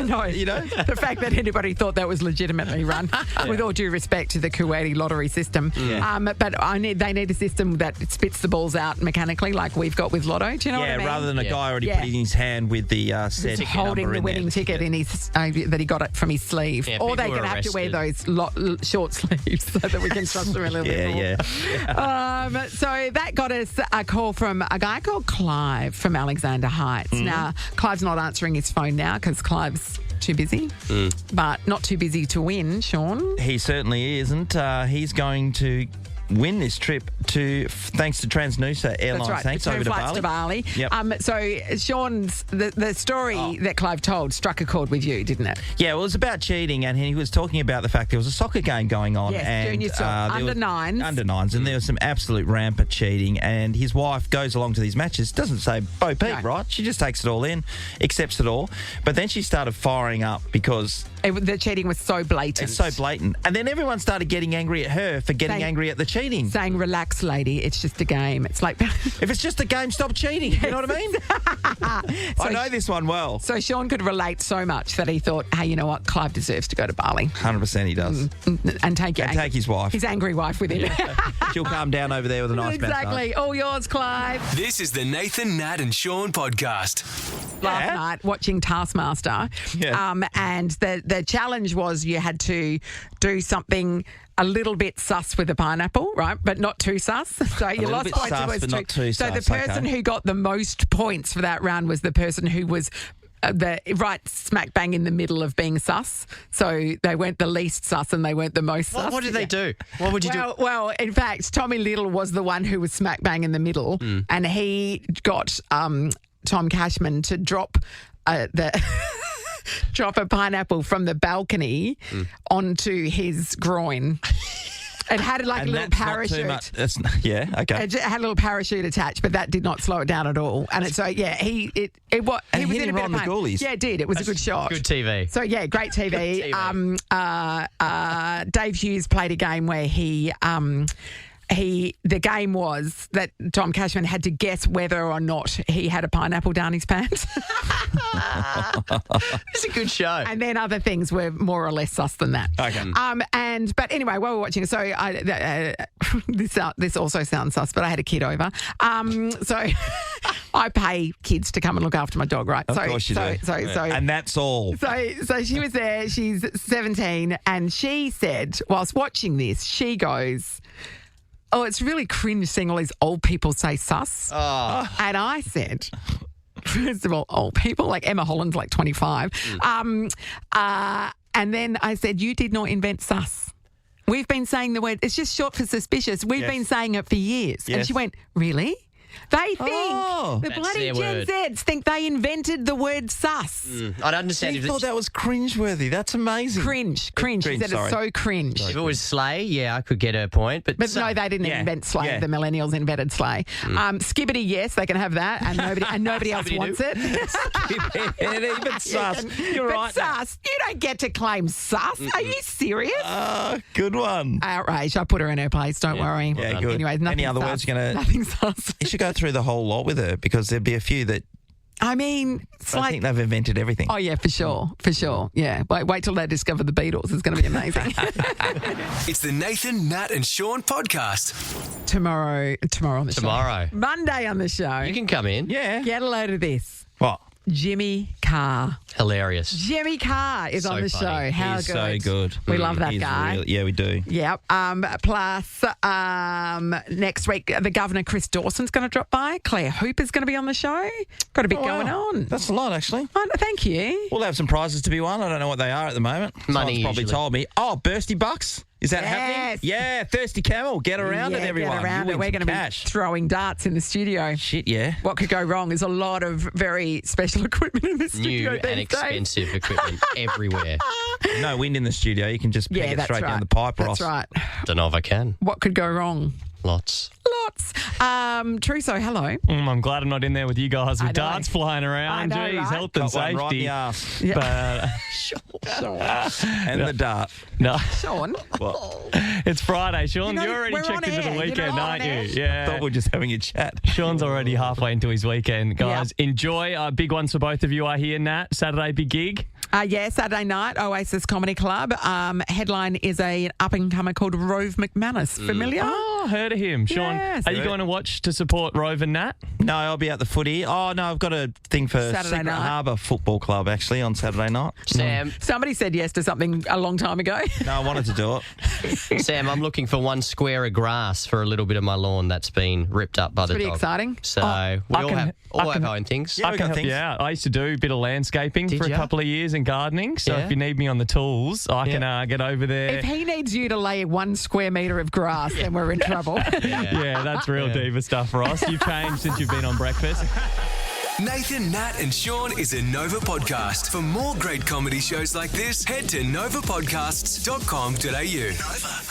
No, You know? the fact that anybody thought that was legitimately run, with all due respect to the Kuwaiti lottery system. But they need a system that spits the balls out mechanically, like we've got with Lotto. Do you know what I mean? Rather than a Yeah. guy already Yeah. putting his hand with the set Just holding number the in winning there. ticket in his that he got it from his sleeve, Yeah, or they people can were have to wear arrested. those short sleeves so that we can trust them a little bit more. Yeah. So that got us a call from a guy called Clive from Alexander Heights. Now, Clive's not answering his phone now because Clive's too busy, but not too busy to win, Sean. He certainly isn't. He's going to win this trip thanks to Transnusa Airlines. That's right. Thanks, Return over to flights Bali. to Bali. Yep. So Sean's the story that Clive told struck a chord with you, didn't it? Yeah, well, it was about cheating, and he was talking about the fact there was a soccer game going on. Yes, and, junior soccer, there under was- nines. Under nines, and there was some absolute rampant cheating, and his wife goes along to these matches, doesn't say Bo Peep, No. right? She just takes it all in, accepts it all, but then she started firing up because The cheating was so blatant. it's so blatant. And then everyone started getting angry at her for getting Saying- angry at the cheating. Saying, relax, lady, it's just a game. It's like... If it's just a game, stop cheating. You know what I mean? I know this one well. So Sean could relate so much that he thought, hey, you know what? Clive deserves to go to Bali 100% he does. and take His wife. his angry wife with him. She'll calm down over there with a nice massage. Exactly. All yours, Clive. This is the Nathan, Nat, and Sean podcast. Last night watching Taskmaster, Yeah. and the challenge was you had to do something a little bit sus with a pineapple, right? But not too sus. So you little lost bit points. sus, if it was but not too So the sus, person okay. who got the most points for that round was the person who was right smack bang in the middle of being sus. So they weren't the least sus and they weren't the most sus. What did they do? What would you do? Well, in fact, Tommy Little was the one who was smack bang in the middle, and he got Tom Cashman to drop drop a pineapple from the balcony onto his groin. It had like a little parachute. Okay. It had a little parachute attached, but that did not slow it down at all. And it's he was in a bit of pain. Goalies. Yeah, it did. It was a good shot. Good TV. So yeah, great TV. Good TV. Dave Hughes played a game where the game was that Tom Cashman had to guess whether or not he had a pineapple down his pants. It's a good show. And then other things were more or less sus than that. Okay. But anyway, while we're watching, so this also sounds sus, but I had a kid over. So I pay kids to come and look after my dog, right? Of course you do. And that's all. So she was there. She's 17, and she said, whilst watching this, she goes, "Oh, it's really cringe seeing all these old people say sus." Oh. And I said, first of all, old people, like Emma Holland's like 25. And then I said, you did not invent sus. We've been saying the word, it's just short for suspicious. We've been saying it for years. Yes. And she went, really? They think, the That's bloody their Gen word. Zs think they invented the word sus. I'd understand You if thought that was cringeworthy. That's amazing. Cringe. She said it's sorry. so cringe. if it was Slay, yeah, I could get her point. But No, they didn't invent Slay. Yeah. The millennials invented Slay. Skibbity, yes, they can have that, and nobody else wants it. And even sus. You're but right. sus, you don't get to claim sus. Are you serious? Good one. Outrage. I put her in her place. Don't worry. Yeah, good. Anyway, nothing Any other sus. words you're gonna? Nothing sus. You should go through the whole lot with her because there'd be a few that I mean, it's I like. think they've invented everything. Oh yeah, for sure. Yeah. Wait till they discover the Beatles. It's going to be amazing. It's the Nathan, Nat and Sean podcast. Tomorrow on the show. Tomorrow. Monday on the show. You can come in. Yeah. Get a load of this. What? Jimmy Carr. Hilarious. Jimmy Carr is So on the funny. show. How He's good. so good. We love that He's guy. Yeah, we do. Yep. Plus, next week, the Governor, Chris Dawson's going to drop by. Claire Hooper's going to be on the show. Got a bit going on. That's a lot, actually. Oh, thank you. We'll have some prizes to be won. I don't know what they are at the moment. Money, Someone's probably usually. told me. Oh, Bursty Bucks. Is that happening? Yes. Yeah, Thirsty Camel. Get around it, everyone. Get around You it. win We're some going to be cash. throwing darts in the studio. Shit, yeah. What could go wrong is a lot of very special equipment in the New studio and these days. expensive equipment everywhere. No wind in the studio. You can just peg it that's straight right. down the pipe, That's Ross. right. Don't know if I can. What could go wrong? Lots. Truso, hello. I'm glad I'm not in there with you guys I with know. darts flying around. I know, Jeez, right? health and Got one right in safety. the arse. Yeah. And the dart. No, Sean. What? it's Friday. Sean, You know, you're already we're checked on into the air. You're weekend, not on aren't air. you? I Yeah. thought we were just having a chat. Sean's already halfway into his weekend, guys. Yep. Enjoy. Big ones for both of you, I hear, Nat. Saturday, big gig. Yeah, Saturday night, Oasis Comedy Club. Headline is an up-and-comer called Rove McManus. Familiar? Oh, heard of him. Sean, Yes. are you going to watch to support Rove and Nat? No, I'll be at the footy. Oh, no, I've got a thing for Saturday Secret night. Harbour Football Club, actually, on Saturday night. Sam, Somebody said yes to something a long time ago. No, I wanted to do it. Sam, I'm looking for 1 square of grass for a little bit of my lawn that's been ripped up by the pretty dog. exciting. So I we all can- have I can- our own things. Yeah, I we can got help things. you out. I used to do a bit of landscaping Did for ya? a couple of years and gardening. So Yeah. if you need me on the tools, I can get over there. If he needs you to lay 1 square metre of grass, then we're in trouble. Yeah, that's real diva stuff, Ross. You've changed since you've been on breakfast. Nathan, Nat and Sean is a Nova podcast. For more great comedy shows like this, head to novapodcasts.com.au. Nova.